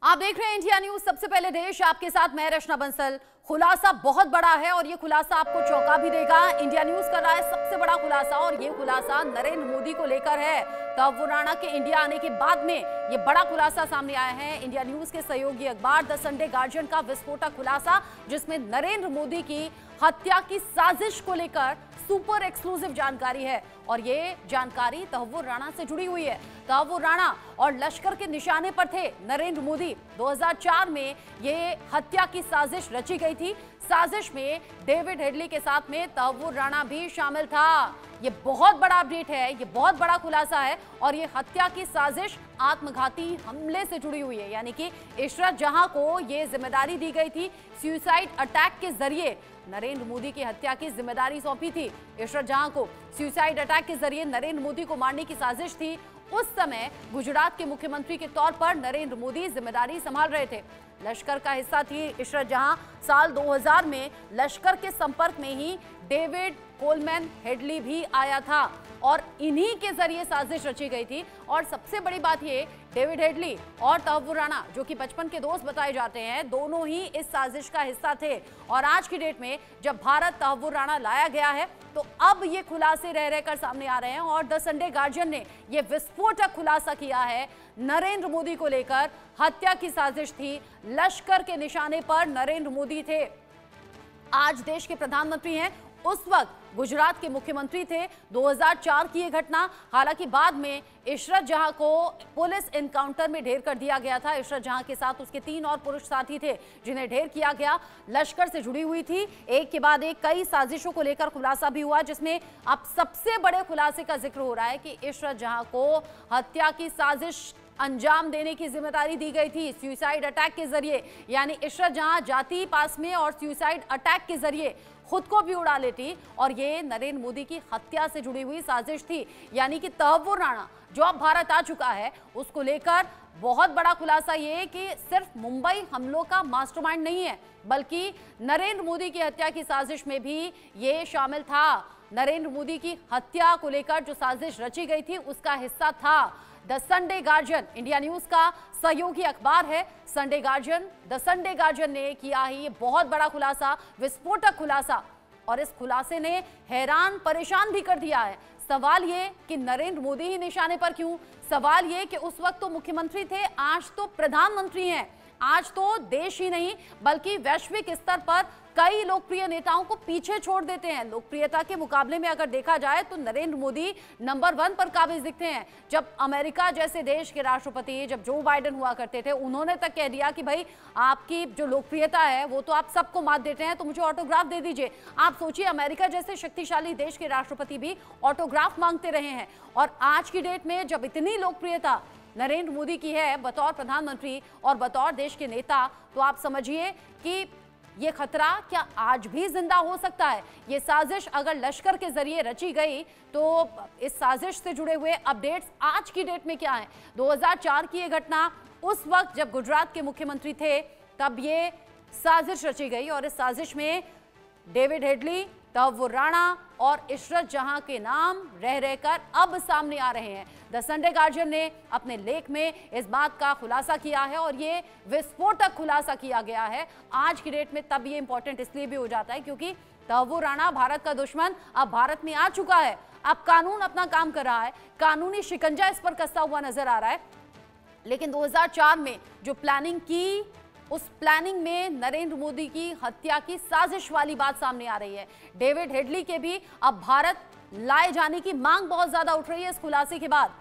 आप देख रहे हैं इंडिया न्यूज, सबसे पहले देश। आपके साथ मैं रचना बंसल। खुलासा बहुत बड़ा है और ये खुलासा आपको चौंका भी देगा। इंडिया न्यूज कर रहा है सबसे बड़ा खुलासा और ये खुलासा नरेंद्र मोदी को लेकर है। तहव्वुर राणा के इंडिया आने के बाद में ये बड़ा खुलासा सामने आया है। इंडिया न्यूज के सहयोगी अखबार द संडे गार्जियन का विस्फोटक खुलासा, जिसमें नरेंद्र मोदी की हत्या की साजिश को लेकर सुपर एक्सक्लूसिव जानकारी है और ये जानकारी तहव्वुर राणा से जुड़ी हुई है। तहव्वुर राणा और लश्कर के निशाने पर थे नरेंद्र मोदी। 2004 में ये हत्या की साजिश रची गई थी। साजिश में डेविड हेडली के साथ में तहव्वुर राणा भी शामिल था। ये बहुत बड़ा अपडेट है, ये बहुत बड़ा खुलासा है और ये हत्या की साजिश आत्मघाती हमले से जुड़ी हुई है, यानी कि इशरत जहां को ये जिम्मेदारी दी गई थी। सुसाइड अटैक के जरिए नरेंद्र मोदी की हत्या की जिम्मेदारी सौंपी थी इशरत जहां को। सुसाइड अटैक के जरिए नरेंद्र मोदी को मारने की साजिश थी। उस समय गुजरात के मुख्यमंत्री के तौर पर नरेंद्र मोदी जिम्मेदारी संभाल रहे थे। लश्कर का हिस्सा थी इशरत जहां। साल 2000 में लश्कर के संपर्क में ही डेविड कोलमैन हेडली भी आया था और इन्हीं के जरिए साजिश रची गई थी। और सबसे बड़ी बात ये, डेविड हेडली और तहव्वुर राणा, जो कि बचपन के दोस्त बताए जाते हैं, दोनों ही इस साजिश का हिस्सा थे। और आज की डेट में जब भारत तहव्वुर राणा लाया गया है तो अब ये खुलासे रह रहकर सामने आ रहे हैं और द संडे गार्जियन ने यह विस्फोटक खुलासा किया है नरेंद्र मोदी को लेकर। हत्या की साजिश थी, लश्कर के निशाने पर नरेंद्र मोदी थे। आज देश के प्रधानमंत्री हैं, उस वक्त गुजरात के मुख्यमंत्री थे। 2004 की यह घटना। हालांकि बाद में इशरत जहां को पुलिस एनकाउंटर में ढेर कर दिया गया था। इशरत जहां के साथ उसके 3 और पुरुष साथी थे जिन्हें ढेर किया गया। लश्कर से जुड़ी हुई थी। एक के बाद एक कई साजिशों को लेकर खुलासा भी हुआ, जिसमें अब सबसे बड़े खुलासे का जिक्र हो रहा है कि इशरत जहां को हत्या की साजिश अंजाम देने की जिम्मेदारी दी गई थी सुसाइड अटैक के जरिए। यानी इशरत जहां जाती पास में और सुसाइड अटैक के जरिए खुद को भी उड़ा लेती और ये नरेंद्र मोदी की हत्या से जुड़ी हुई साजिश थी। यानी कि तहव्वुर राणा जो अब भारत आ चुका है, उसको लेकर बहुत बड़ा खुलासा ये कि सिर्फ मुंबई हमलों का मास्टरमाइंड नहीं है, बल्कि नरेंद्र मोदी की हत्या की साजिश में भी ये शामिल था। नरेंद्र मोदी की हत्या को लेकर जो साजिश रची गई थी उसका हिस्सा था। The Sunday guardian India news का सहयोगी अखबार है Sunday guardian. The Sunday guardian ने किया है ये बहुत बड़ा खुलासा, विस्फोटक खुलासा, और इस खुलासे ने हैरान परेशान भी कर दिया है। सवाल ये कि नरेंद्र मोदी ही निशाने पर क्यों? सवाल ये कि उस वक्त तो मुख्यमंत्री थे, आज तो प्रधानमंत्री हैं। आज तो देश ही नहीं बल्कि वैश्विक स्तर पर कई लोकप्रिय नेताओं को पीछे छोड़ देते हैं। लोकप्रियता के मुकाबले में अगर देखा जाए तो नरेंद्र मोदी नंबर 1 पर काबिज दिखते हैं। जब अमेरिका जैसे देश के राष्ट्रपति, जब जो बाइडेन हुआ करते थे, उन्होंने तक कह दिया कि भाई आपकी जो लोकप्रियता है वो तो आप सबको मात देते हैं, तो मुझे ऑटोग्राफ दे दीजिए। आप सोचिए, अमेरिका जैसे शक्तिशाली देश के राष्ट्रपति भी ऑटोग्राफ मांगते रहे हैं। और आज की डेट में जब इतनी लोकप्रियता नरेंद्र मोदी की है बतौर प्रधानमंत्री और बतौर देश के नेता, तो आप समझिए कि ये खतरा क्या आज भी जिंदा हो सकता है। ये साजिश अगर लश्कर के जरिए रची गई तो इस साजिश से जुड़े हुए अपडेट्स आज की डेट में क्या हैं? 2004 की ये घटना, उस वक्त जब गुजरात के मुख्यमंत्री थे तब ये साजिश रची गई और इस साजिश में डेविड हेडली, तहव्वुर राणा और इशरत जहां के नाम रह रहकर अब सामने आ रहे हैं। द संडे गार्जियन ने अपने लेख में इस बात का खुलासा किया है और ये विस्फोटक खुलासा किया गया है आज की डेट में। तब ये इंपॉर्टेंट इसलिए भी हो जाता है क्योंकि तहव्वुर राणा भारत का दुश्मन अब भारत में आ चुका है। अब कानून अपना काम कर रहा है, कानूनी शिकंजा इस पर कसता हुआ नजर आ रहा है। लेकिन 2004 में जो प्लानिंग की, उस प्लानिंग में नरेंद्र मोदी की हत्या की साजिश वाली बात सामने आ रही है। डेविड हेडली के भी अब भारत लाए जाने की मांग बहुत ज्यादा उठ रही है इस खुलासे के बाद।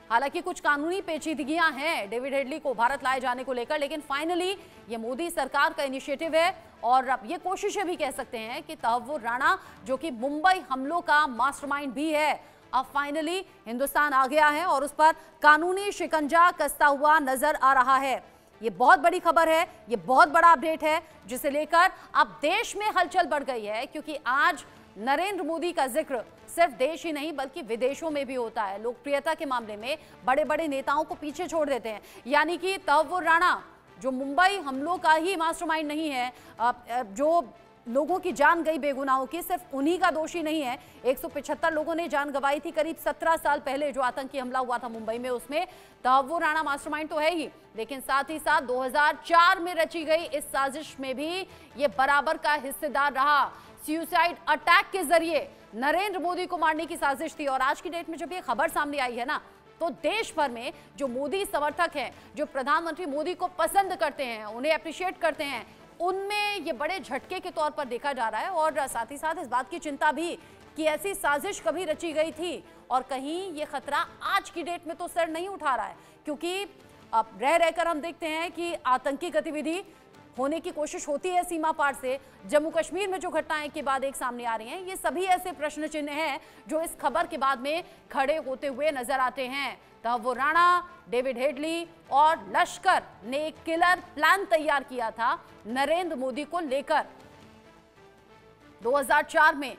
हालांकि कुछ कानूनी पेचीदगियां हैं डेविड हेडली को भारत लाए जाने को लेकर, लेकिन फाइनली ये मोदी सरकार का इनिशिएटिव है और अब ये कोशिशें भी कह सकते हैं कि तहव्वुर राणा, जो कि मुंबई हमलों का मास्टरमाइंड भी है, अब फाइनली हिंदुस्तान आ गया है और उस पर कानूनी शिकंजा कसता हुआ नजर आ रहा है। ये बहुत बड़ी खबर है, ये बहुत बड़ा अपडेट है जिसे लेकर अब देश में हलचल बढ़ गई है, क्योंकि आज नरेंद्र मोदी का जिक्र सिर्फ देश ही नहीं बल्कि विदेशों में भी होता है। लोकप्रियता के मामले में बड़े बड़े नेताओं को पीछे छोड़ देते हैं। यानी कि तहव्वुर राणा जो मुंबई हमलों का ही मास्टरमाइंड नहीं है, जो लोगों की जान गई बेगुनाहों की, सिर्फ उन्हीं का दोषी नहीं है। 175 लोगों ने जान गंवाई थी करीब 17 साल पहले जो आतंकी हमला हुआ था मुंबई में, उसमें तहव्वुर राणा मास्टरमाइंड तो है ही, लेकिन साथ ही साथ 2004 में रची गई इस साजिश में भी ये बराबर का हिस्सेदार रहा। सुसाइड अटैक के जरिए नरेंद्र मोदी को मारने की साजिश थी। और आज की डेट में जब ये खबर सामने आई है ना, तो देश भर में जो मोदी समर्थक हैं, जो प्रधानमंत्री मोदी को पसंद करते हैं, उन्हें अप्रिशिएट करते हैं, उनमें ये बड़े झटके के तौर पर देखा जा रहा है। और साथ ही साथ इस बात की चिंता भी कि ऐसी साजिश कभी रची गई थी और कहीं ये खतरा आज की डेट में तो सर नहीं उठा रहा है, क्योंकि अब रह रहकर हम देखते हैं कि आतंकी गतिविधि होने की कोशिश होती है सीमा पार से। जम्मू कश्मीर में जो घटनाएं के बाद एक सामने आ रही हैं, ये सभी ऐसे प्रश्न चिन्ह हैं जो इस खबर के बाद में खड़े होते हुए नजर आते हैं। तहव्वुर राणा, डेविड हेडली और लश्कर ने एक किलर प्लान तैयार किया था नरेंद्र मोदी को लेकर। 2004 में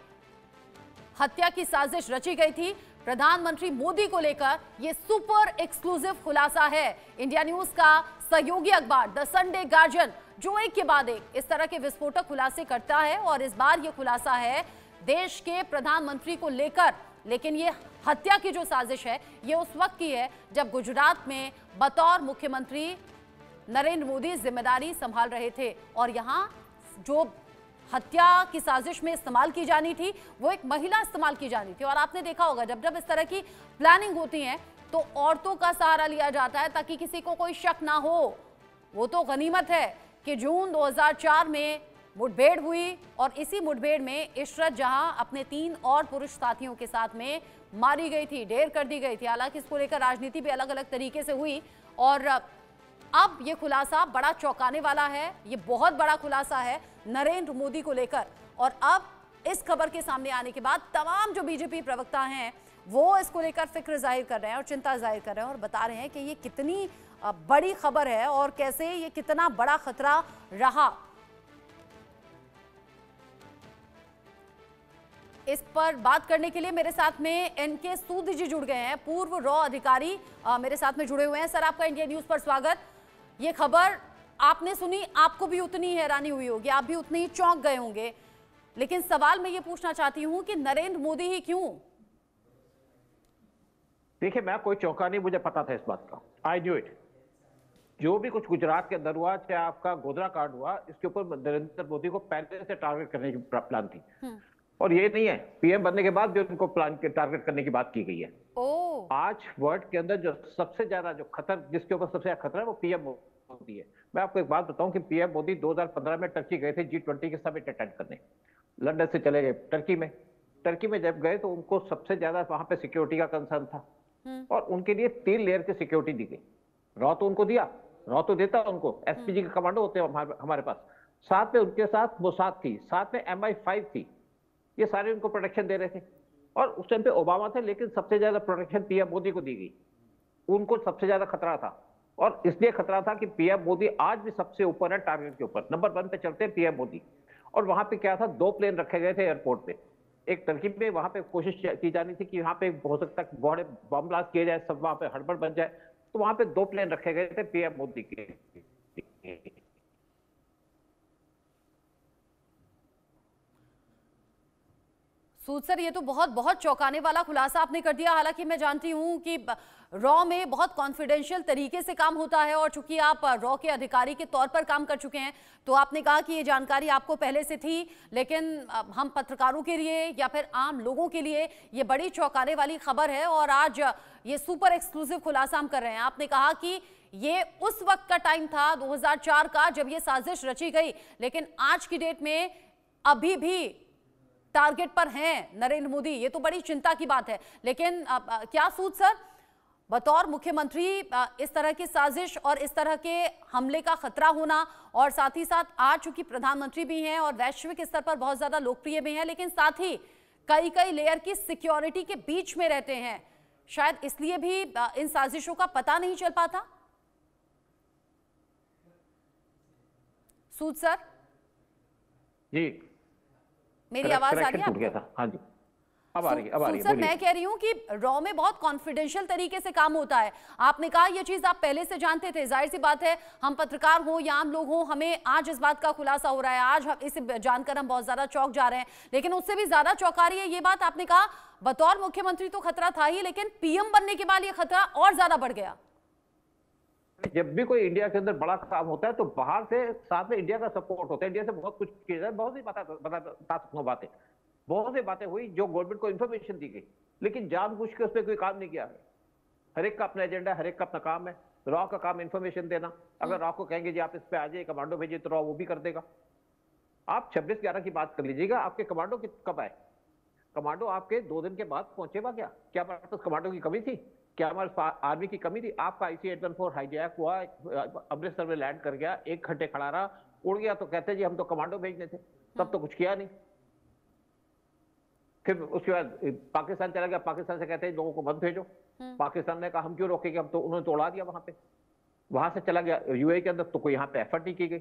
हत्या की साजिश रची गई थी प्रधानमंत्री मोदी को लेकर। यह सुपर एक्सक्लूसिव खुलासा है इंडिया न्यूज का सहयोगी अखबार द संडे गार्जियन, जो एक के बाद एक इस तरह के विस्फोटक खुलासे करता है। और इस बार यह खुलासा है देश के प्रधानमंत्री को लेकर, लेकिन ये हत्या की जो साजिश है ये उस वक्त की है जब गुजरात में बतौर मुख्यमंत्री नरेंद्र मोदी जिम्मेदारी संभाल रहे थे। और यहां जो हत्या की साजिश में इस्तेमाल की जानी थी वो एक महिला इस्तेमाल की जानी थी। और आपने देखा होगा जब जब इस तरह की प्लानिंग होती है तो औरतों का सहारा लिया जाता है ताकि किसी को कोई शक ना हो। वो तो गनीमत है कि जून 2004 में मुठभेड़ हुई और इसी मुठभेड़ में इशरत जहां अपने 3 और पुरुष साथियों के साथ में मारी गई थी, ढेर कर दी गई थी। हालांकि इसको लेकर राजनीति भी अलग अलग तरीके से हुई और अब ये खुलासा बड़ा चौंकाने वाला है। ये बहुत बड़ा खुलासा है नरेंद्र मोदी को लेकर। और अब इस खबर के सामने आने के बाद तमाम जो बीजेपी प्रवक्ता हैं वो इसको लेकर फिक्र जाहिर कर रहे हैं और चिंता जाहिर कर रहे हैं और बता रहे हैं कि ये कितनी बड़ी खबर है और कैसे ये कितना बड़ा खतरा रहा। इस पर बात करने के लिए मेरे साथ में एनके सूद जी जुड़ गए हैं, पूर्व रॉ अधिकारी मेरे साथ में जुड़े हुए हैं। सर, आपका इंडिया न्यूज पर स्वागत। ये खबर आपने सुनी, आपको भी उतनी हैरानी हुई होगी, आप भी उतने ही चौंक गए होंगे, लेकिन सवाल मैं ये पूछना चाहती हूं कि नरेंद्र मोदी ही क्यों? देखिए, मैं कोई चौंका नहीं, मुझे पता था इस बात का। I knew it. जो भी कुछ गुजरात के अंदर हुआ, चाहे आपका गोधरा कांड हुआ, इसके ऊपर नरेंद्र मोदी को पहले से टारगेट करने की प्लान थी। और ये नहीं है पीएम बनने के बाद भी उनको प्लान के टारगेट करने की बात की गई है। आज वर्ल्ड के अंदर जो सबसे ज्यादा जो खतर, जिसके ऊपर सबसे ज्यादा खतरा है वो पीएम मोदी है। मैं आपको एक बात बताऊं कि पीएम मोदी 2015 में टर्की गए थे G20 के समिट अटेंड करने। लंदन से चले गए टर्की में। टर्की में जब गए तो उनको सबसे ज्यादा वहां पे सिक्योरिटी का कंसर्न था और उनके लिए 3 लेयर की सिक्योरिटी दी गई। रॉ तो उनको दिया, रॉ तो देता उनको, एसपीजी के कमांडो होते हैं हमारे पास, साथ में उनके साथ मोसाद थी, साथ में MI5 थी। ये सारे उनको प्रोटेक्शन दे रहे थे और उस टाइम पे ओबामा थे, लेकिन सबसे ज्यादा प्रोटेक्शन पीएम मोदी को दी गई। उनको सबसे ज्यादा खतरा था और इसलिए खतरा था कि पीएम मोदी आज भी सबसे ऊपर है टारगेट के ऊपर, नंबर 1 पे चलते हैं पीएम मोदी। और वहां पे क्या था, 2 प्लेन रखे गए थे एयरपोर्ट पे। एक तरकीब में वहां पे कोशिश की जानी थी कि वहां पे हो सकता है बड़े बम ब्लास्ट किए जाए, सब वहां पे हड़बड़ बन जाए, तो वहां पे 2 प्लेन रखे गए थे पीएम मोदी के। सूद सर, ये तो बहुत चौंकाने वाला खुलासा आपने कर दिया। हालांकि मैं जानती हूं कि रॉ में बहुत कॉन्फिडेंशियल तरीके से काम होता है और चूंकि आप रॉ के अधिकारी के तौर पर काम कर चुके हैं तो आपने कहा कि ये जानकारी आपको पहले से थी, लेकिन हम पत्रकारों के लिए या फिर आम लोगों के लिए ये बड़ी चौंकाने वाली खबर है और आज ये सुपर एक्सक्लूसिव खुलासा हम कर रहे हैं। आपने कहा कि ये उस वक्त का टाइम था 2004 का जब ये साजिश रची गई, लेकिन आज की डेट में अभी भी टारगेट पर हैं नरेंद्र मोदी। ये तो बड़ी चिंता की बात है। लेकिन क्या सूद सर, बतौर मुख्यमंत्री इस तरह की साजिश और इस तरह के हमले का खतरा होना, और साथ ही साथ आज चूंकि प्रधानमंत्री भी हैं और वैश्विक स्तर पर बहुत ज्यादा लोकप्रिय भी हैं, लेकिन साथ ही कई लेयर की सिक्योरिटी के बीच में रहते हैं, शायद इसलिए भी इन साजिशों का पता नहीं चल पाता। सूद सर जी, मेरी आवाज आ रही है आपको? हाँ जी, अब आ रही है सर, मैं कह रही हूँ कि रॉ में बहुत कॉन्फिडेंशियल तरीके से काम होता है। आपने कहा ये चीज आप पहले से जानते थे, जाहिर सी बात है हम पत्रकार हो या आम लोग हो, हमें आज इस बात का खुलासा हो रहा है, आज इसे जानकर हम बहुत ज्यादा चौंक जा रहे हैं, लेकिन उससे भी ज्यादा चौंका रही है ये बात। आपने कहा बतौर मुख्यमंत्री तो खतरा था ही, लेकिन पीएम बनने के बाद ये खतरा और ज्यादा बढ़ गया। जब भी कोई इंडिया के अंदर बड़ा काम होता है तो बाहर से साथ में इंडिया का सपोर्ट होता है, इंडिया से बहुत कुछ किया जाए, बहुत सी बातें बहुत सी बातें हुई जो गवर्नमेंट को इन्फॉर्मेशन दी गई, लेकिन जानबूझ के उस पर कोई काम नहीं किया है। हर एक का अपना एजेंडा, हर एक का अपना काम है। रॉ का काम इन्फॉर्मेशन देना, अगर रॉ को कहेंगे जी आप इस पे आ जाइए, कमांडो भेजिए, तो रॉ वो भी कर देगा। आप 26/11 की बात कर लीजिएगा, आपके कमांडो कब आए? कमांडो आपके 2 दिन के बाद पहुंचेगा क्या? क्या हमारे पास कमांडो की कमी थी? क्या हमारे आर्मी की कमी थी? आपका IC-814 हाईजैक हुआ, अमृतसर में लैंड कर गया, 1 घंटे खड़ा रहा, उड़ गया, तो कहते जी हम तो कमांडो भेजने थे, तब तो कुछ किया नहीं। फिर उसके बाद पाकिस्तान चला गया, पाकिस्तान से कहते हैं लोगों को मत भेजो। पाकिस्तान ने कहा हम क्यों रोकेंगे, हम तो, उन्होंने तो उड़ा दिया वहां पे। वहां से चला गया UAE के अंदर, तो कोई यहाँ पे एफर्ट नहीं की गई।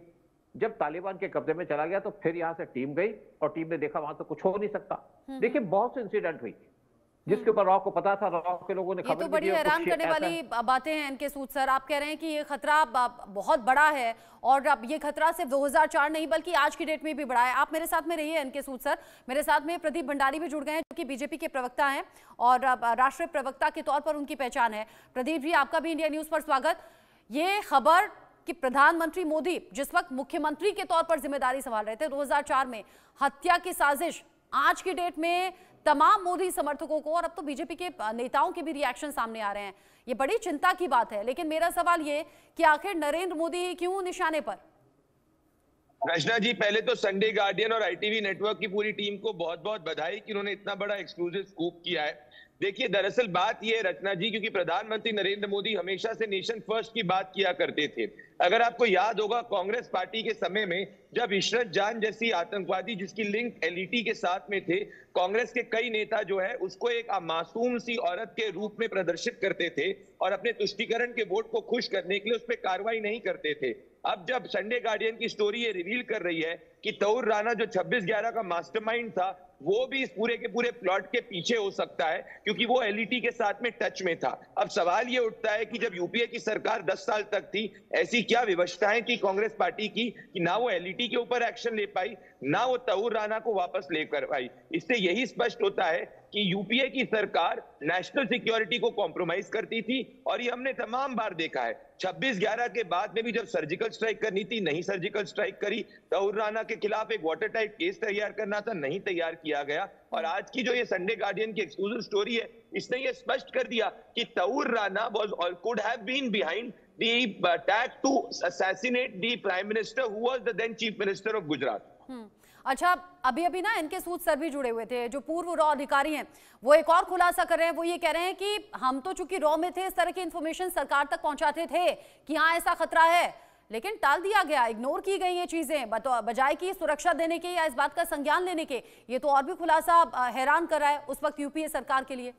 जब तालिबान के कब्जे में चला गया तो फिर यहाँ से टीम गई और टीम ने देखा वहां तो कुछ हो नहीं सकता। देखिए बहुत से इंसिडेंट हुई जिसके ऊपर रॉ को पता था, रॉ के लोगों ने खबर दी। ये तो बड़ी हैरान करने वाली बातें हैं इनके सूद सर। आप कह रहे हैं कि ये खतरा बहुत बड़ा है और अब ये खतरा सिर्फ 2004 नहीं बल्कि आज की डेट में भी बड़ा है। आप मेरे साथ में रहिए इनके सूद सर। मेरे साथ में प्रदीप भंडारी भी जुड़ गए हैं जो कि बीजेपी के प्रवक्ता हैं और राष्ट्रीय प्रवक्ता के तौर पर उनकी पहचान है। प्रदीप जी, आपका भी इंडिया न्यूज पर स्वागत। ये खबर कि प्रधानमंत्री मोदी जिस वक्त मुख्यमंत्री के तौर पर जिम्मेदारी संभाल रहे थे 2004 में, हत्या की साजिश, आज की डेट में तमाम मोदी समर्थकों को और अब तो बीजेपी के नेताओं के भी रिएक्शन सामने आ रहे हैं। ये बड़ी चिंता की बात है, लेकिन मेरा सवाल ये कि आखिर नरेंद्र मोदी क्यों निशाने पर? रचना जी, पहले तो संडे गार्डियन और ITV नेटवर्क की पूरी टीम को बहुत बहुत बधाई कि उन्होंने इतना बड़ा एक्सक्लूसिव स्कूप किया है। देखिए, दरअसल बात यह है रचना जी, क्योंकि प्रधानमंत्री नरेंद्र मोदी हमेशा से नेशन फर्स्ट की बात किया करते थे। अगर आपको याद होगा, कांग्रेस पार्टी के समय में जब इशरत जान जैसी आतंकवादी जिसकी लिंक LET के साथ में थे, कांग्रेस के कई नेता जो है उसको एक मासूम सी औरत के रूप में प्रदर्शित करते थे और अपने तुष्टीकरण के वोट को खुश करने के लिए उस पर कार्रवाई नहीं करते थे। अब जब संडे गार्डियन की स्टोरी ये रिवील कर रही है कि तौर राना जो 26/11 का मास्टरमाइंड था, वो भी इस पूरे के पूरे प्लॉट के पीछे हो सकता है, क्योंकि वो LET के साथ में टच में था। अब सवाल ये उठता है कि जब UPA की सरकार 10 साल तक थी, ऐसी क्या विवशताएं की कांग्रेस पार्टी की कि ना वो LET के ऊपर एक्शन ले पाई, ना वो तौर राना को वापस लेकर पाई। इससे यही स्पष्ट होता है कि UPA की सरकार नेशनल सिक्योरिटी को कॉम्प्रोमाइज करती थी और ये हमने तमाम बार देखा है। 26/11 के बाद में भी जब सर्जिकल स्ट्राइक करनी थी, नहीं सर्जिकल स्ट्राइक करी। तौर राना के खिलाफ एक वाटर टाइट केस तैयार करना था, नहीं तैयार किया गया। और आज की जो ये संडे गार्डियन की एक्सक्लूसिव स्टोरी है, इसने ये स्पष्ट कर दिया कि Tahawwur Rana was or could have been behind the attack to assassinate the prime minister who was the then chief minister of Gujarat. अच्छा, अभी ना इनके सूद सर भी जुड़े हुए थे जो पूर्व रॉ अधिकारी हैं, वो एक और खुलासा कर रहे हैं। वो ये कह रहे हैं कि हम तो चूंकि रॉ में थे, इस तरह की इंफॉर्मेशन सरकार तक पहुंचाते थे कि हाँ ऐसा खतरा है, लेकिन टाल दिया गया, इग्नोर की गई ये चीजें बजाय कि सुरक्षा देने के या इस बात का संज्ञान लेने के। ये तो और भी खुलासा हैरान कर रहा है उस वक्त UPA सरकार के लिए।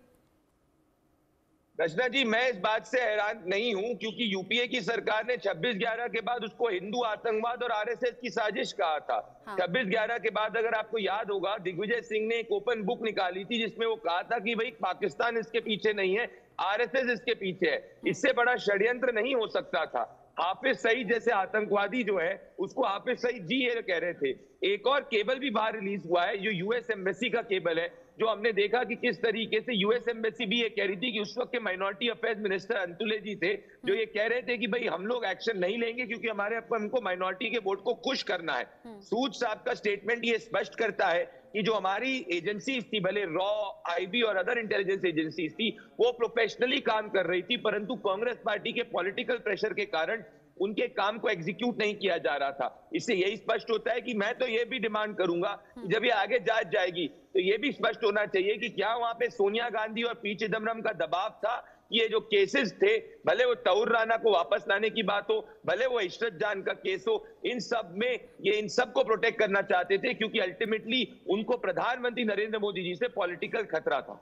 रचना जी, मैं इस बात से हैरान नहीं हूं, क्योंकि UPA की सरकार ने 26/11 के बाद उसको हिंदू आतंकवाद और RSS की साजिश कहा था। 26/11 के बाद अगर आपको याद होगा, दिग्विजय सिंह ने एक ओपन बुक निकाली थी जिसमें वो कहा था कि भाई पाकिस्तान इसके पीछे नहीं है, RSS इसके पीछे है। इससे बड़ा षड्यंत्र नहीं हो सकता था। हाफिज सईद जैसे आतंकवादी जो है उसको हाफिज सईद जी ये कह रहे थे। एक और केबल भी बाहर रिलीज हुआ है जो US एम्बेसी का केबल है, जो हमने देखा कि किस तरीके से US एम्बेसी भी ये कह रही थी कि उस वक्त के माइनॉरिटी अफेयर्स मिनिस्टर अंतुले जी थे, जो ये कह रहे थे कि भाई हम लोग एक्शन नहीं लेंगे क्योंकि हमको माइनॉरिटी के वोट को खुश करना है। सूद साहब का स्टेटमेंट ये स्पष्ट करता है कि जो हमारी एजेंसीज थी, भले रॉ, IB और अदर इंटेलिजेंस एजेंसीज थी, वो प्रोफेशनली काम कर रही थी, परंतु कांग्रेस पार्टी के पॉलिटिकल प्रेशर के कारण उनके काम को एग्जीक्यूट नहीं किया जा रहा था। इससे यही स्पष्ट होता है कि मैं तो ये भी डिमांड करूंगा कि जब ये आगे जांच जाएगी तो ये भी स्पष्ट होना चाहिए कि क्या वहां पे सोनिया गांधी और P चिदम्बरम का दबाव था कि ये जो केसेस थे, भले वो तौर राना को वापस लाने की बात हो, भले वो इशरत जान का केस हो, इन सब में ये इन सब को प्रोटेक्ट करना चाहते थे, क्योंकि अल्टीमेटली उनको प्रधानमंत्री नरेंद्र मोदी जी से पॉलिटिकल खतरा था।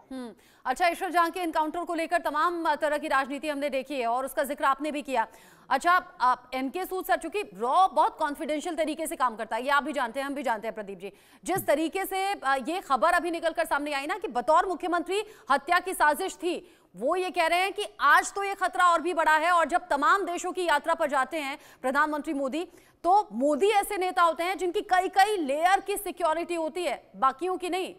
अच्छा, इशरत जहां के एनकाउंटर को लेकर तमाम तरह की राजनीति हमने देखी है और उसका जिक्र आपने भी किया। अच्छा, आप एनके सूद सर, चूंकि रॉ बहुत कॉन्फिडेंशियल तरीके से काम करता है, ये आप भी जानते हैं, हम भी जानते हैं प्रदीप जी, जिस तरीके से ये खबर अभी निकलकर सामने आई ना कि बतौर मुख्यमंत्री हत्या की साजिश थी, वो ये कह रहे हैं कि आज तो ये खतरा और भी बड़ा है। और जब तमाम देशों की यात्रा पर जाते हैं प्रधानमंत्री मोदी, तो मोदी ऐसे नेता होते हैं जिनकी कई कई लेयर की सिक्योरिटी होती है, बाकियों की नहीं।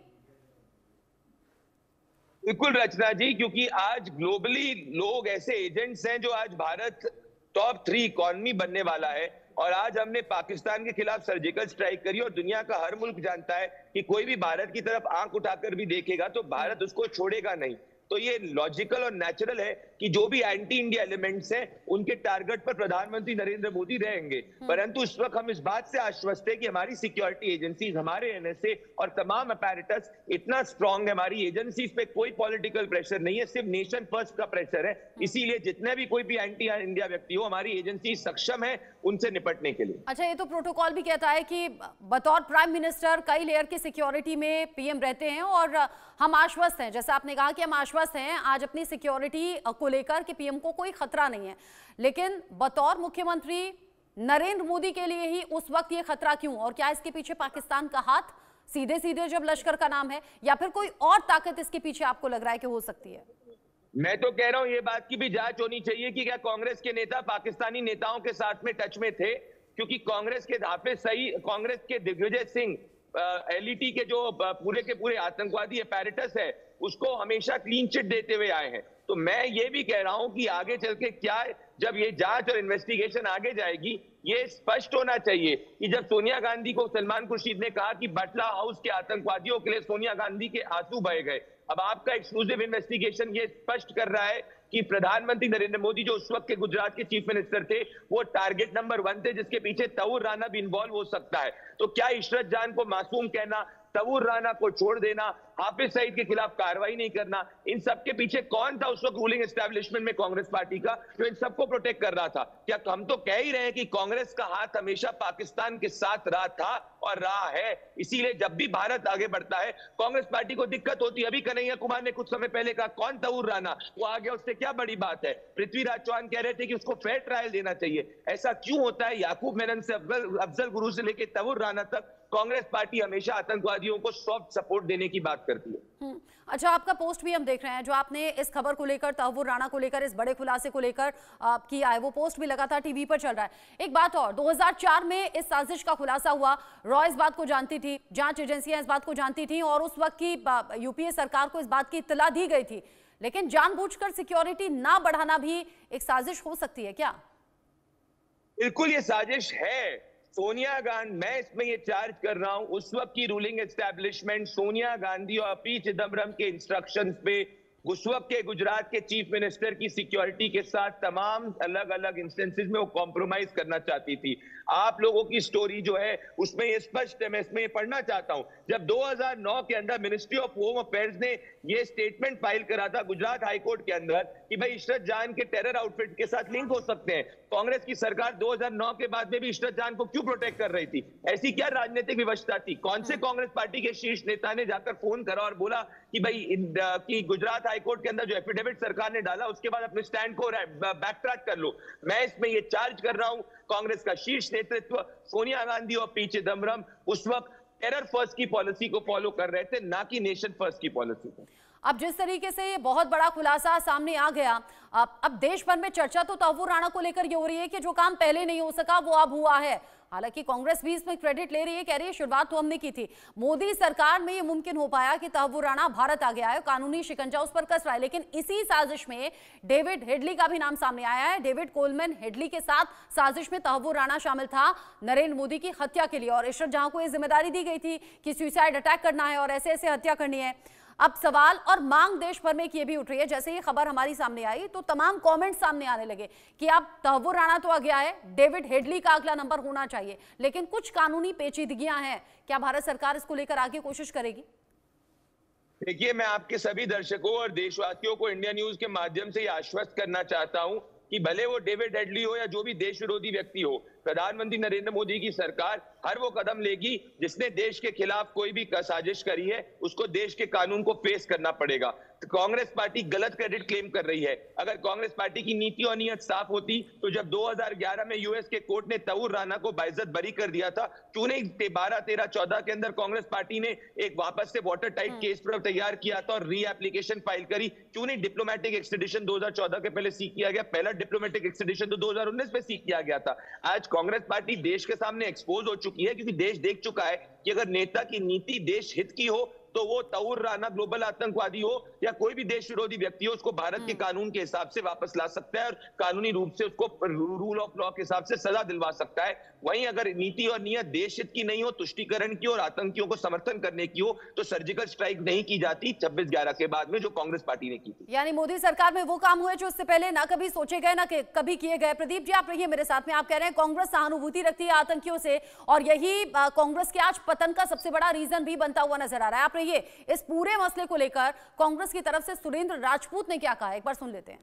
बिल्कुल रचना जी, क्योंकि आज ग्लोबली लोग ऐसे एजेंट्स हैं जो आज भारत टॉप 3 इकोनॉमी बनने वाला है। और आज हमने पाकिस्तान के खिलाफ सर्जिकल स्ट्राइक करी और दुनिया का हर मुल्क जानता है कि कोई भी भारत की तरफ आंख उठाकर भी देखेगा तो भारत उसको छोड़ेगा नहीं। तो ये लॉजिकल और नेचुरल है कि जो भी एंटी इंडिया एलिमेंट्स हैं उनके टारगेट पर प्रधानमंत्री नरेंद्र मोदी रहेंगे। परंतु इस वक्त हम इस बात से आश्वस्त है कि हमारी सिक्योरिटी एजेंसीज, हमारे एनएसए और तमाम अपैरेटस इतना स्ट्रांग है, हमारी एजेंसीज पे कोई पॉलिटिकल प्रेशर नहीं है, सिर्फ नेशन फर्स्ट का प्रेशर है। इसीलिए जितने भी कोई भी एंटी इंडिया व्यक्ति हो, हमारी एजेंसी सक्षम है उनसे निपटने के लिए। अच्छा, ये तो प्रोटोकॉल भी कहता है कि बतौर प्राइम मिनिस्टर कई लेयर की सिक्योरिटी में पीएम रहते हैं और हम आश्वस्त हैं, जैसा आपने कहा कि हम आश्वस्त हैं आज अपनी सिक्योरिटी को लेकर कि पीएम को कोई खतरा नहीं है। लेकिन बतौर मुख्यमंत्री नरेंद्र मोदी के लिए ही उस वक्त ये खतरा क्यों? और क्या इसके पीछे पाकिस्तान का हाथ सीधे सीधे जब लश्कर का नाम है, या फिर कोई और ताकत इसके पीछे आपको लग रहा है कि हो सकती है? मैं तो कह रहा हूं ये बात की भी जांच होनी चाहिए कि क्या कांग्रेस के नेता पाकिस्तानी नेताओं के साथ में टच में थे, क्योंकि कांग्रेस के हाफिज सईद, कांग्रेस के दिग्विजय सिंह, एलईटी के जो पूरे के पूरे आतंकवादी अपैरेटस है उसको हमेशा क्लीन चिट देते हुए आए हैं। तो मैं ये भी कह रहा हूं कि आगे चल के क्या, जब ये जांच और इन्वेस्टिगेशन आगे जाएगी, ये स्पष्ट होना चाहिए कि जब सोनिया गांधी को सलमान खुर्शीद ने कहा कि बटला हाउस के आतंकवादियों के लिए सोनिया गांधी के आंसू बहे गए, अब आपका एक्सक्लूसिव इन्वेस्टिगेशन ये स्पष्ट कर रहा है कि प्रधानमंत्री नरेंद्र मोदी जो उस वक्त के गुजरात के चीफ मिनिस्टर थे वो टारगेट नंबर 1 थे, जिसके पीछे तऊर राना भी इन्वॉल्व हो सकता है। तो क्या इशरत जान को मासूम कहना, तऊर राना को छोड़ देना, हाफिज सईद के खिलाफ कार्रवाई नहीं करना, इन सब के पीछे कौन था उस वक्त रूलिंग एस्टेब्लिशमेंट में कांग्रेस पार्टी का, जो इन सबको प्रोटेक्ट कर रहा था? क्या हम तो कह ही रहे हैं कि कांग्रेस का हाथ हमेशा पाकिस्तान के साथ रहा था और रहा है। इसीलिए जब भी भारत आगे बढ़ता है कांग्रेस पार्टी को दिक्कत होती है। अभी कन्हैया कुमार ने कुछ समय पहले कहा कौन तऊर राना, वो आ गया, उससे क्या बड़ी बात है। पृथ्वीराज चौहान कह रहे थे कि उसको फेयर ट्रायल देना चाहिए। ऐसा क्यों होता है? याकूब मेनन से अफजल गुरु से लेकर तऊर राना तक कांग्रेस पार्टी हमेशा आतंकवादियों को सॉफ्ट सपोर्ट देने की बात करती है। अच्छा, आपका पोस्ट भी हम देख रहे हैं जो आपने इस खबर को लेकर, तहव्वुर राणा को लेकर, इस बड़े खुलासे को लेकर किया है, वो पोस्ट भी लगातार टीवी पर चल रहा है। एक बात और, 2004 में इस साजिश का खुलासा हुआ, रॉ इस बात को जानती थी, जांच एजेंसियां इस बात को जानती थी और उस वक्त की यूपीए सरकार को इस बात की इत्तला दी गई थी, लेकिन जानबूझकर सिक्योरिटी ना बढ़ाना भी एक साजिश हो सकती है क्या? बिल्कुल ये साजिश है। सोनिया गांधी, मैं इसमें ये चार्ज कर रहा हूं, उस वक्त की रूलिंग एस्टैब्लिशमेंट सोनिया गांधी और पी चिदम्बरम के इंस्ट्रक्शंस पे उस वक्त के गुजरात के चीफ मिनिस्टर की सिक्योरिटी के साथ तमाम अलग अलग इंस्टेंसेस में वो कॉम्प्रोमाइज करना चाहती थी। आप लोगों की स्टोरी जो है उसमें ये स्पष्ट है, मैं इसमें ये पढ़ना चाहता हूं। जब 2009 के अंदर मिनिस्ट्री ऑफ होम अफेयर्स ने ये स्टेटमेंट फाइल करा था गुजरात हाईकोर्ट के अंदर कि भाई इशरत जान के टेरर आउटफिट के साथ लिंक हो सकते हैं, कांग्रेस की सरकार 2009 के बाद में भी इशरत जान को क्यों प्रोटेक्ट कर रही थी? ऐसी क्या राजनीतिक विवशता थी? कौन से कांग्रेस पार्टी के शीर्ष नेता ने जाकर फोन करा और बोला कि भाई कि गुजरात हाईकोर्ट के अंदर जो एफिडेविट सरकार ने डाला उसके बाद अपने स्टैंड को बैक ट्रैक कर लो? मैं इसमें ये चार्ज कर रहा हूं, कांग्रेस का शीर्ष नेतृत्व सोनिया गांधी और पी चिदम्बरम उस वक्त टेरर फर्स्ट की पॉलिसी को फॉलो कर रहे थे, ना कि नेशन फर्स्ट की पॉलिसी को। अब जिस तरीके से ये बहुत बड़ा खुलासा सामने आ गया, अब देश भर में चर्चा तो तहव्वुर राणा को लेकर ये हो रही है कि जो काम पहले नहीं हो सका वो अब हुआ है। हालांकि कांग्रेस भी इसमें क्रेडिट ले रही है, कह रही है शुरुआत तो हमने की थी, मोदी सरकार में ये मुमकिन हो पाया कि तहव्वुर राणा भारत आ गया है, कानूनी शिकंजा उस पर कस रहा है। लेकिन इसी साजिश में डेविड हेडली का भी नाम सामने आया है। डेविड कोलमैन हेडली के साथ साजिश में तहव्वुर राणा शामिल था नरेंद्र मोदी की हत्या के लिए, और इशरत जहां को यह जिम्मेदारी दी गई थी कि सुसाइड अटैक करना है और ऐसे ऐसे हत्या करनी है। अब सवाल और मांग देश भर में ये भी उठ रही है, जैसे ये खबर हमारी सामने आई तो तमाम कमेंट्स सामने आने लगे कि अब तहव्वुर राणा तो आ गया है, डेविड हेडली का अगला नंबर होना चाहिए, लेकिन कुछ कानूनी पेचीदगियां हैं। क्या भारत सरकार इसको लेकर आगे कोशिश करेगी? देखिए, मैं आपके सभी दर्शकों और देशवासियों को इंडिया न्यूज के माध्यम से ये आश्वस्त करना चाहता हूं कि भले वो डेविड हेडली हो या जो भी देश विरोधी व्यक्ति हो, प्रधानमंत्री नरेंद्र मोदी की सरकार हर वो कदम लेगी जिसने देश के खिलाफ कोई भी साजिश करी है, उसको देश के कानून को फेस करना पड़ेगा। तो कांग्रेस पार्टी गलत क्रेडिट क्लेम कर रही है। अगर कांग्रेस पार्टी की नीति और नीयत साफ होती तो जब 2011 में यूएस के कोर्ट ने तऊर राना को बाइज्जत बरी कर दिया था, क्यों नहीं 12, 13, 14 के अंदर कांग्रेस पार्टी ने एक वापस से वाटर टाइट केस पर तैयार किया था और री एप्लीकेशन फाइल करी? क्यों नहीं डिप्लोमेटिक एक्सट्रेडिशन 2014 के पहले सीख किया गया? पहला डिप्लोमेटिक एक्सट्रेडिशन तो 2019 में सीख किया गया था। आज कांग्रेस पार्टी देश के सामने एक्सपोज हो चुकी है, क्योंकि देश देख चुका है कि अगर नेता की नीति देश हित की हो तो वो तऊर राना ग्लोबल आतंकवादी हो या कोई भी देश विरोधी व्यक्ति हो, उसको भारत के कानून के हिसाब से वापस ला सकता है और कानूनी रूप से उसको रूल ऑफ लॉ के हिसाब से सजा दिलवा सकता है। वहीं अगर नीति और नियत देश हित की नहीं हो, तुष्टीकरण की और आतंकियों को समर्थन करने की हो, तो सर्जिकल स्ट्राइक नहीं की जाती 26/11 के बाद में, जो कांग्रेस पार्टी ने की थी। यानी मोदी सरकार में वो काम हुए जो इससे पहले ना कभी सोचे गए ना कभी किए गए। प्रदीप जी, आप रहिए मेरे साथ में। आप कह रहे हैं कांग्रेस सहानुभूति रखती है आतंकियों से और यही कांग्रेस के आज पतन का सबसे बड़ा रीजन भी बनता हुआ नजर आ रहा है। आप रहिए, इस पूरे मसले को लेकर कांग्रेस की तरफ से सुरेंद्र राजपूत ने क्या कहा, एक बार सुन लेते हैं।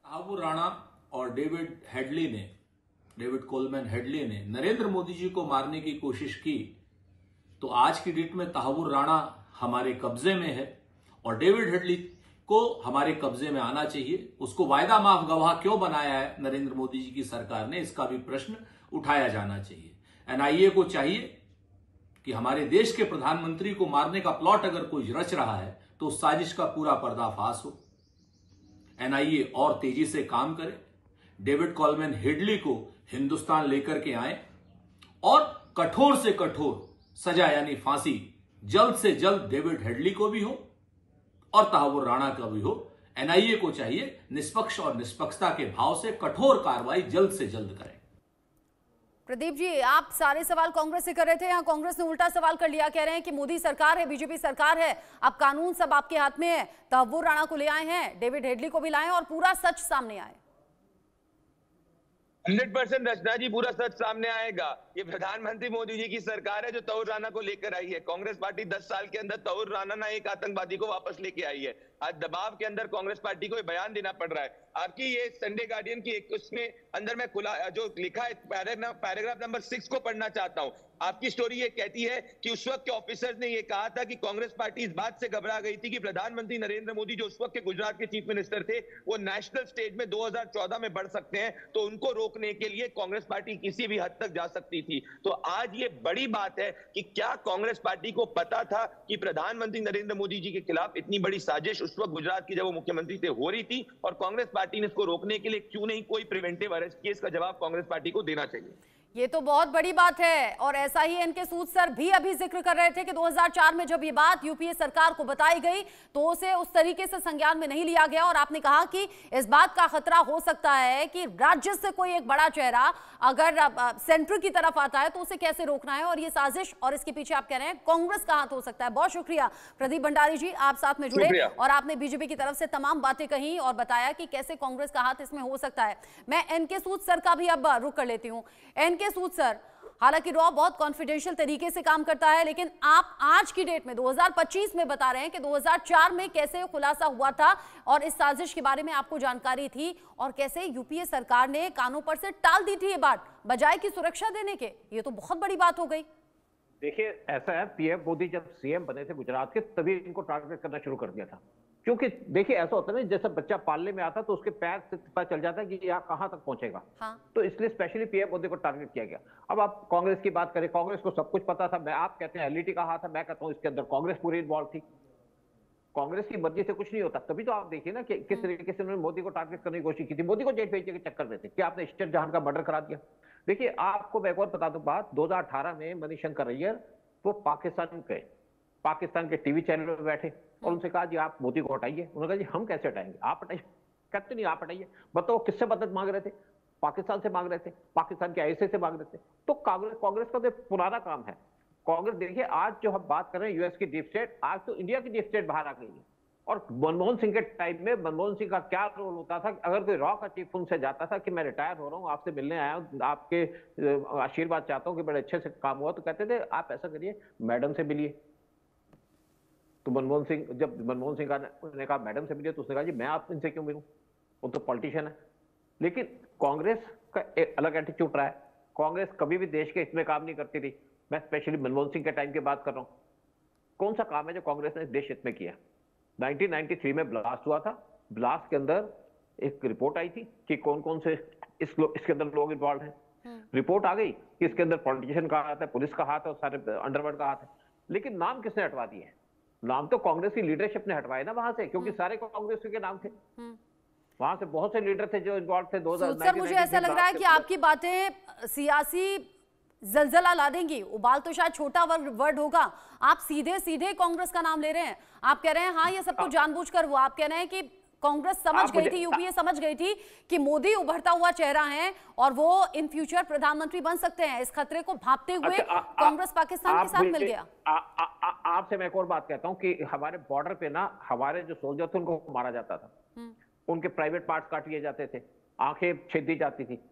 तहावुर राणा और डेविड कोलमैन हेडली ने नरेंद्र मोदी जी को मारने की कोशिश की, तो आज की डेट में तहावुर राणा हमारे कब्जे में है और डेविड हेडली को हमारे कब्जे में आना चाहिए। उसको वायदा माफ गवाह क्यों बनाया है नरेंद्र मोदी जी की सरकार ने, इसका भी प्रश्न उठाया जाना चाहिए। एनआईए को चाहिए कि हमारे देश के प्रधानमंत्री को मारने का प्लॉट अगर कोई रच रहा है तो उस साजिश का पूरा पर्दाफाश हो। एनआईए और तेजी से काम करे, डेविड कोलमैन हेडली को हिंदुस्तान लेकर के आए और कठोर से कठोर सजा यानी फांसी जल्द से जल्द डेविड हेडली को भी हो और तहावुर राणा का भी हो। एनआईए को चाहिए निष्पक्ष और निष्पक्षता के भाव से कठोर कार्रवाई जल्द से जल्द करें। प्रदीप जी, आप सारे सवाल कांग्रेस से कर रहे थे, यहाँ कांग्रेस ने उल्टा सवाल कर लिया। कह रहे हैं कि मोदी सरकार है, बीजेपी सरकार है, अब कानून सब आपके हाथ में है। तहावुर राणा को ले आए हैं, डेविड हेडली को भी लाएं और पूरा सच सामने आए। 100% रचना जी, पूरा सच सामने आएगा। ये प्रधानमंत्री मोदी जी की सरकार है जो तऊर राना को लेकर आई है। कांग्रेस पार्टी 10 साल के अंदर तऊर राना ना एक आतंकवादी को वापस लेके आई है। आज दबाव के अंदर कांग्रेस पार्टी को बयान देना पड़ रहा है। आपकी ये संडे गार्डियन की एक उसमें अंदर मैं खुला जो लिखा है पैराग्राफ नंबर 6 को पढ़ना चाहता हूं। आपकी स्टोरी ये कहती है कि उस वक्त के ऑफिसर्स ने ये कहा था कि कांग्रेस पार्टी इस बात से घबरा गई थी कि प्रधानमंत्री नरेंद्र मोदी जो उस वक्त के गुजरात के चीफ मिनिस्टर थे, वो नेशनल स्टेज में 2014 में बढ़ सकते हैं, तो उनको रोकने के लिए कांग्रेस पार्टी किसी भी हद तक जा सकती थी। तो आज ये बड़ी बात है कि क्या कांग्रेस पार्टी को पता था कि प्रधानमंत्री नरेंद्र मोदी जी के खिलाफ इतनी बड़ी साजिश उस वक्त गुजरात की जब वो मुख्यमंत्री थे हो रही थी, और कांग्रेस पार्टी ने इसको रोकने के लिए क्यों नहीं कोई प्रिवेंटिव अरेस्ट केस का जवाब कांग्रेस पार्टी को देना चाहिए। ये तो बहुत बड़ी बात है और ऐसा ही एनके सूद सर भी अभी जिक्र कर रहे थे कि 2004 में जब ये बात यूपीए सरकार को बताई गई तो उसे उस तरीके से संज्ञान में नहीं लिया गया और आपने कहा कि इस बात का खतरा हो सकता है कि राज्य से कोई एक बड़ा चेहरा अगर सेंटर की तरफ आता है तो उसे कैसे रोकना है, और ये साजिश और इसके पीछे आप कह रहे हैं कांग्रेस का हाथ हो सकता है। बहुत शुक्रिया प्रदीप भंडारी जी, आप साथ में जुड़े और आपने बीजेपी की तरफ से तमाम बातें कही और बताया कि कैसे कांग्रेस का हाथ इसमें हो सकता है। मैं एनके सूद सर का भी अब रुख कर लेती हूँ। एनके सूद सर, हालांकि रॉ बहुत कॉन्फिडेंशियल तरीके से काम करता है, लेकिन आप आज की डेट में 2025 में बता रहे हैं कि 2004 में कैसे खुलासा हुआ था और इस साजिश के बारे में आपको जानकारी थी और कैसे यूपीए सरकार ने कानों पर से टाल दी थी ये बात बजाय की सुरक्षा देने के। ये तो बहुत बड़ी बात हो गई। देखिए, ऐसा है, पीएम मोदी जब सीएम बने थे गुजरात के, तभी इनको टारगेट करना शुरू कर दिया था। क्योंकि देखिए ऐसा होता है ना, जैसे बच्चा पालने में आता तो उसके पैर से पता चल जाता है कि यहाँ कहाँ तक पहुंचेगा। हाँ। तो इसलिए स्पेशली पीएम मोदी को टारगेट किया गया। अब आप कांग्रेस की बात करें, कांग्रेस को सब कुछ पता था। आप कहते हैं एलईटी का हाथ है, मैं कहता हूँ इसके अंदर कांग्रेस पूरी इन्वॉल्व थी। कांग्रेस की मर्जी से कुछ नहीं होता। तभी तो आप देखिए ना कि किस तरीके से उन्होंने मोदी को टारगेट करने की कोशिश की थी, मोदी को जेल भेजने के चक्कर में थे कि आपने इश्तर जहां का मर्डर करा दिया। देखिए, आपको मैं एक और बता दूं बात, 2018 में मणिशंकर अय्यर वो पाकिस्तान के टीवी चैनल में बैठे और उनसे कहा जी आप मोदी को हटाइए। उन्होंने कहा जी हम कैसे हटाएंगे, आप हटाइए। कहते नहीं आप हटाइए। बताओ किससे मदद मांग रहे थे? पाकिस्तान से मांग रहे थे, पाकिस्तान के आईएसआई से मांग रहे थे। तो कांग्रेस का तो पुराना काम है। कांग्रेस देखिए, आज जो हम बात कर रहे हैं यूएस की डीप स्टेट, आज तो इंडिया की डीप स्टेट बाहर आ गई है। और मनमोहन सिंह के टाइम में मनमोहन सिंह का क्या रोल होता था, अगर कोई रॉ का चीफ उनसे जाता था कि मैं रिटायर हो रहा हूँ, आपसे मिलने आया हूँ, आपके आशीर्वाद चाहता हूँ कि बड़े अच्छे से काम हुआ, तो कहते थे आप ऐसा करिए मैडम से मिलिए, तो जब मनमोहन सिंह ने कहा मैडम से मिले, तो उसने कहा जी मैं आप इनसे क्यों मिलूं, वो तो पॉलिटिशियन है। लेकिन कांग्रेस का एक अलग एटीट्यूड रहा है। कांग्रेस कभी भी देश के हित में काम नहीं करती थी। मैं स्पेशली मनमोहन सिंह के टाइम की बात कर रहा हूं। कौन सा काम है जो कांग्रेस ने देश हित में किया? 1993 में ब्लास्ट हुआ था। ब्लास्ट के अंदर एक रिपोर्ट आई थी कि कौन कौन से इसके अंदर लोग इन्वॉल्व हैं। रिपोर्ट आ गई कि इसके अंदर पॉलिटिशियन का हाथ है, पुलिस का हाथ है और सारे अंडरवर्ल्ड का हाथ है। लेकिन नाम किसने हटवा दिए? नाम तो कांग्रेस की लीडरशिप ने हटवाए ना वहां से, क्योंकि सारे कांग्रेस के नाम थे। वहां से बहुत से लीडर थे जो इन्वॉल्व थे। 2019 सर, मुझे ऐसा लग रहा है कि आपकी बातें सियासी जलजला ला देंगी। उबाल तो शायद छोटा वर्ड होगा। आप सीधे सीधे कांग्रेस का नाम ले रहे हैं। आप कह रहे हैं हाँ ये सब कुछ जानबूझकर हुआ। आप कह रहे हैं कि कांग्रेस समझ गई थी, यूपीए समझ गई थी कि मोदी उभरता हुआ चेहरा है और वो इन फ्यूचर प्रधानमंत्री बन सकते हैं। इस खतरे को भांपते हुए कांग्रेस पाकिस्तान के साथ मिल गया। आपसे मैं एक और बात कहता हूं कि हमारे बॉर्डर पे ना हमारे जो सोल्जर थे उनको मारा जाता था, उनके प्राइवेट पार्ट्स काट लिए जाते थे, आंखें छेद दी जाती थी।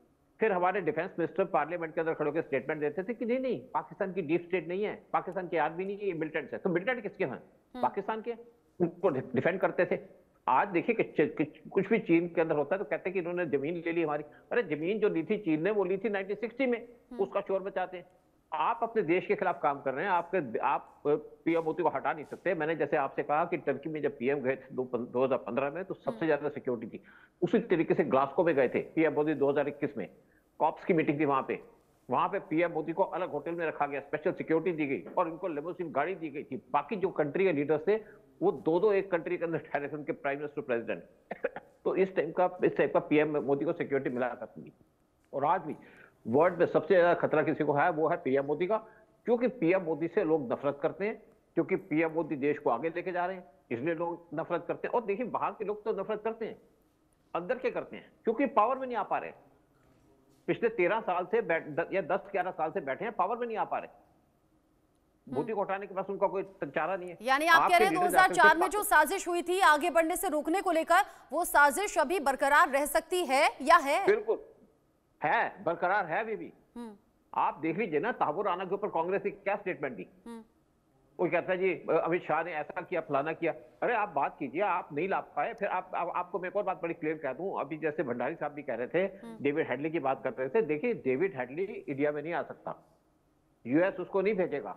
फिर हमारे डिफेंस मिनिस्टर पार्लियामेंट के अंदर खड़े होकर स्टेटमेंट देते थे कि नहीं नहीं पाकिस्तान की डीप स्टेट नहीं है, पाकिस्तान के आदमी नहीं है, ये मिलिटेंट्स है। तो मिलिटेंट किसके हैं? पाकिस्तान के। उनको डिफेंड करते थे। आज देखिए कि कुछ भी चीन के अंदर होता है तो कहते हैं कि इन्होंने जमीन ले ली हमारी। अरे जमीन जो ली थी चीन ने, वो ली थी 1960 में। उसका शोर बचाते हैं। आप अपने देश के खिलाफ काम कर रहे हैं। आप पीएम मोदी को हटा नहीं सकते। मैंने जैसे आपसे कहा कि टर्की में जब पीएम गए थे 2015 में, तो सबसे ज्यादा सिक्योरिटी थी। उसी तरीके से ग्लासगो में गए थे पीएम मोदी 2021 में। कॉप्स की मीटिंग थी वहां पे पीएम मोदी को अलग होटल में रखा गया, स्पेशल सिक्योरिटी दी गई और इनको लिमोसिन गाड़ी दी गई थी। बाकी जो कंट्री के लीडर्स थे वो दो एक कंट्री के अंदर ठहरे थे, उनके प्राइम मिनिस्टर, प्रेसिडेंट। तो इस टाइप का पीएम मोदी को सिक्योरिटी मिला करती थी। और आज भी वर्ल्ड में सबसे ज्यादा खतरा किसी को है, वो है पीएम मोदी का। क्योंकि पीएम मोदी से लोग नफरत करते हैं, क्योंकि पीएम मोदी देश को आगे लेके जा रहे हैं, इसलिए लोग नफरत करते हैं। और देखिए बाहर के लोग तो नफरत करते हैं, अंदर के करते हैं, क्योंकि पावर में नहीं आ पा रहे। पिछले 13 साल से या 10-11 साल से बैठे हैं, पावर में नहीं आ पा रहे। मोदी को हटाने के पास उनका कोई चारा नहीं है। यानी आप कह रहे हैं 2004 में जो साजिश हुई थी आगे बढ़ने से रोकने को लेकर, वो साजिश अभी बरकरार रह सकती है या है? बिल्कुल है, बरकरार है अभी भी। आप देख लीजिए ना, तहव्वुर राना के ऊपर कांग्रेस ने क्या स्टेटमेंट दी। वो कहता है जी अमित शाह ने ऐसा किया, फलाना किया। अरे आप बात कीजिए, आप नहीं ला पाए। फिर आपको मैं एक और बात बड़ी क्लियर कह दूं। अभी जैसे भंडारी साहब भी कह रहे थे, डेविड हेडली की बात कर रहे थे। देखिए डेविड हेडली इंडिया में नहीं आ सकता, यूएस उसको नहीं भेजेगा।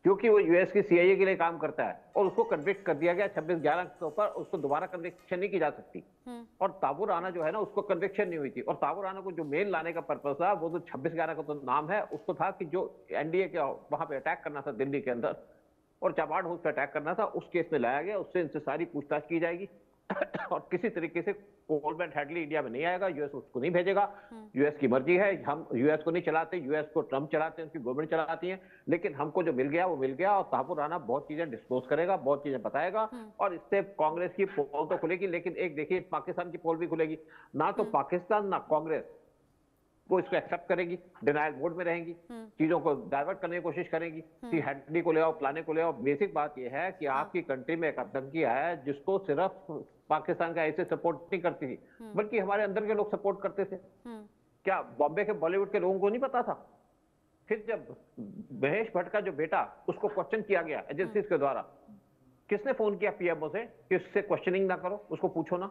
क्योंकि वो यूएस की सीआईए के लिए काम करता है और उसको कन्विक्ट कर दिया गया 26/11 के ऊपर। उसको दोबारा कन्विक्शन नहीं की जा सकती। और तहव्वुर राना जो है ना, उसको कन्विक्शन नहीं हुई थी। और तहव्वुर राना को जो मेल लाने का पर्पस था, वो तो 26/11 का तो नाम है, उसको था कि जो एनडीए के वहां पे अटैक करना था दिल्ली के अंदर, और चबाड़ हाउस पे अटैक करना था, उस केस में लाया गया। उससे इनसे सारी पूछताछ की जाएगी। और किसी तरीके से कोलबर्ट हेडली इंडिया में नहीं आएगा, यूएस उसको नहीं भेजेगा। यूएस की मर्जी है, हम यूएस को नहीं चलाते, यूएस को ट्रम्प चलाते हैं, उनकी गवर्नमेंट चलाती है। लेकिन हमको जो मिल गया वो मिल गया। और तहव्वुर राना बहुत चीजें डिस्क्लोज करेगा, बहुत चीजें बताएगा, और इससे कांग्रेस की पोल तो खुलेगी। लेकिन एक देखिए, पाकिस्तान की पोल भी खुलेगी ना। तो पाकिस्तान ना कांग्रेस वो इसको एक्सेप्ट करेगी, डिनायल मोड में रहेंगी, चीजों को डाइवर्ट करने की कोशिश करेंगी कि हेडली को ले आओ, फलाने को ले आओ। बेसिक बात यह है कि आपकी कंट्री में एक आतंकी है जिसको सिर्फ पाकिस्तान का ऐसे सपोर्ट नहीं करती थी, बल्कि हमारे अंदर के लोग सपोर्ट करते थे। क्या बॉम्बे के, बॉलीवुड के लोगों को नहीं पता था? फिर जब महेश भट्ट का जो बेटा, उसको क्वेश्चन किया गया एजेंसीज के द्वारा, किसने फोन किया पीएमओ से कि उससे क्वेश्चनिंग ना करो, उसको पूछो ना।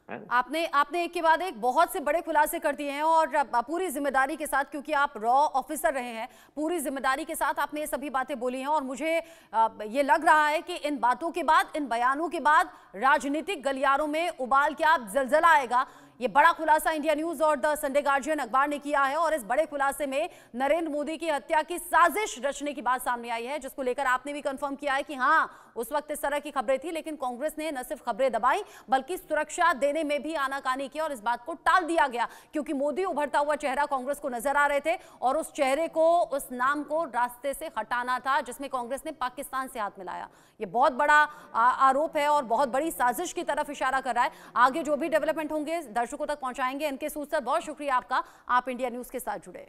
आपने एक के बाद एक बहुत से बड़े खुलासे कर दिए हैं, और पूरी जिम्मेदारी के साथ, क्योंकि आप रॉ ऑफिसर रहे हैं, पूरी जिम्मेदारी के साथ आपने ये सभी बातें बोली हैं। और मुझे ये लग रहा है कि इन बातों के बाद, इन बयानों के बाद राजनीतिक गलियारों में उबाल क्या जलजला आएगा। ये बड़ा खुलासा इंडिया न्यूज और द संडे गार्जियन अखबार ने किया है, और इस बड़े खुलासे में नरेंद्र मोदी की हत्या की साजिश रचने की बात सामने आई है, जिसको लेकर आपने भी कंफर्म किया है कि हाँ उस वक्त इस तरह की खबरें थी। लेकिन कांग्रेस ने न सिर्फ खबरें दबाई, बल्कि सुरक्षा देने में भी आनाकानी की, और इस बात को टाल दिया गया क्योंकि मोदी उभरता हुआ चेहरा कांग्रेस को नजर आ रहे थे, और उस चेहरे को, उस नाम को रास्ते से हटाना था, जिसमें कांग्रेस ने पाकिस्तान से हाथ मिलाया। ये बहुत बड़ा आरोप है और बहुत बड़ी साजिश की तरफ इशारा कर रहा है। आगे जो भी डेवलपमेंट होंगे दर्शकों तक पहुंचाएंगे। इनके सूत्र, बहुत शुक्रिया आपका, आप इंडिया न्यूज के साथ जुड़े।